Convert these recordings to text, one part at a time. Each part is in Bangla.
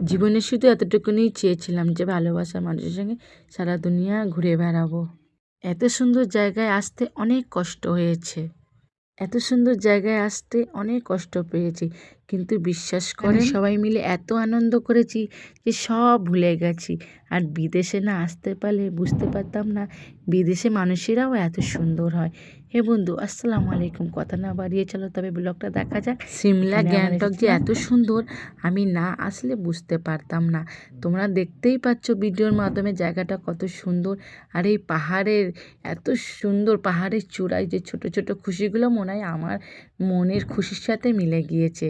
জীবনে শুধু এতটুকুনি চেয়েছিলাম যে ভালোবাসার মানুষের সঙ্গে সারা দুনিয়া ঘুরে বেড়াবো। এত সুন্দর জায়গায় আসতে অনেক কষ্ট হয়েছে। এত সুন্দর জায়গায় আসতে অনেক কষ্ট পেয়েছি, কিন্তু বিশ্বাস করেন সবাই মিলে এত আনন্দ করেছি যে সব ভুলে গেছি। আর বিদেশে না আসতে পারলে বুঝতে পারতাম না বিদেশে মানুষেরাও এত সুন্দর হয়। হে বন্ধু, আসসালামু আলাইকুম। কথা না বাড়িয়ে চলো তবে ব্লগটা দেখা যাক। সিমলা গ্যাংটক যে এত সুন্দর আমি না আসলে বুঝতে পারতাম না। তোমরা দেখতেই পাচ্ছ ভিডিওর মাধ্যমে জায়গাটা কত সুন্দর। আর এই পাহাড়ের এত সুন্দর পাহাড়ের চূড়ায় যে ছোট ছোট খুশিগুলো মনে হয় আমার মনের খুশির সাথে মিলে গিয়েছে।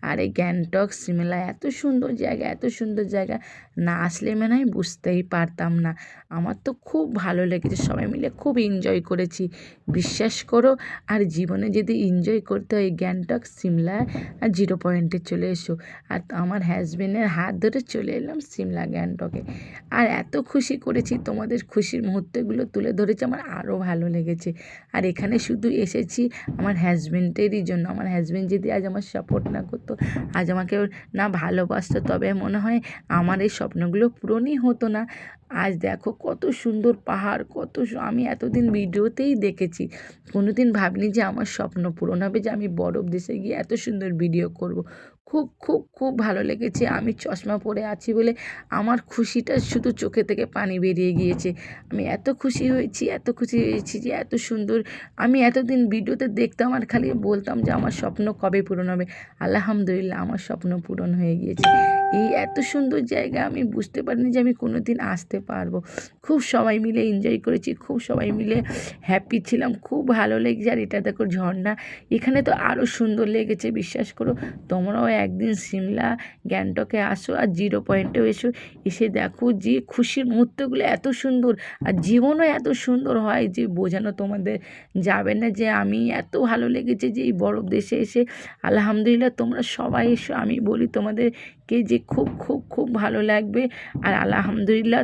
আর এই গ্যাংটক সিমলা এত সুন্দর জায়গা, এত সুন্দর জায়গা না আসলে মনে হয় বুঝতেই পারতাম না। আমার তো খুব ভালো লেগেছে, সবাই মিলে খুব এনজয় করেছি, বিশ্বাস করো। আর জীবনে যদি এনজয় করতে হয় গ্যাংটক সিমলা আর 0 পয়েন্টে চলে এসো। আর আমার হাজবেন্ডের হাত ধরে চলে এলাম সিমলা গ্যাংটকে। আর এত খুশি করেছি, তোমাদের খুশির মুহূর্তগুলো তুলে ধরেছি, আমার আরও ভালো লেগেছে। আর এখানে শুধু এসেছি আমার হাজবেন্ডেরই জন্য। আমার হাজবেন্ড যদি আজ আমার সাপোর্ট না করতো, আজ আমাকে না ভালোবাসতো, তবে মনে হয় আমার এই স্বপ্নগুলো পূরণই হতো না। আজ দেখো কত সুন্দর পাহাড়, আমি এতদিন ভিডিওতেই দেখেছি, কোনো দিন ভাবিনি যে আমার স্বপ্ন পূরণ হবে, যে আমি বরফ দেশে গিয়ে এত সুন্দর ভিডিও করব। খুব খুব খুব ভালো লেগেছে। আমি চশমা পরে আছি বলে আমার খুশিটা শুধু চোখে থেকে পানি বেরিয়ে গিয়েছে। আমি এত খুশি হয়েছি, এত খুশি হয়েছি যে এত সুন্দর। আমি এতদিন ভিডিওতে দেখতাম আর খালি বলতাম যে আমার স্বপ্ন কবে পূরণ হবে। আলহামদুলিল্লাহ, আমার স্বপ্ন পূরণ হয়ে গিয়েছে। এই এত সুন্দর জায়গা আমি বুঝতে পারিনি যে আমি কোনো দিন আসতে পারবো। খুব সবাই মিলে এনজয় করেছি, খুব সবাই মিলে হ্যাপি ছিলাম, খুব ভালো লেগেছে। আর এটা দেখো ঝর্ণা, এখানে তো আরও সুন্দর লেগেছে। বিশ্বাস করো, তোমরাও একদিন সিমলা গ্যাংটকে আসো আর 0 পয়েন্টেও এসো, এসে দেখো যে খুশির মুহূর্তগুলো এত সুন্দর। আর জীবনও এত সুন্দর হয় যে বোঝানো তোমাদের যাবে না। যে আমি এত ভালো লেগেছে যে এই বরফ দেশে এসে। আলহামদুলিল্লাহ, তোমরা সবাই এসো, আমি বলি তোমাদেরকে যে খুব খুব খুব ভালো লাগবে। আর আলহামদুলিল্লাহ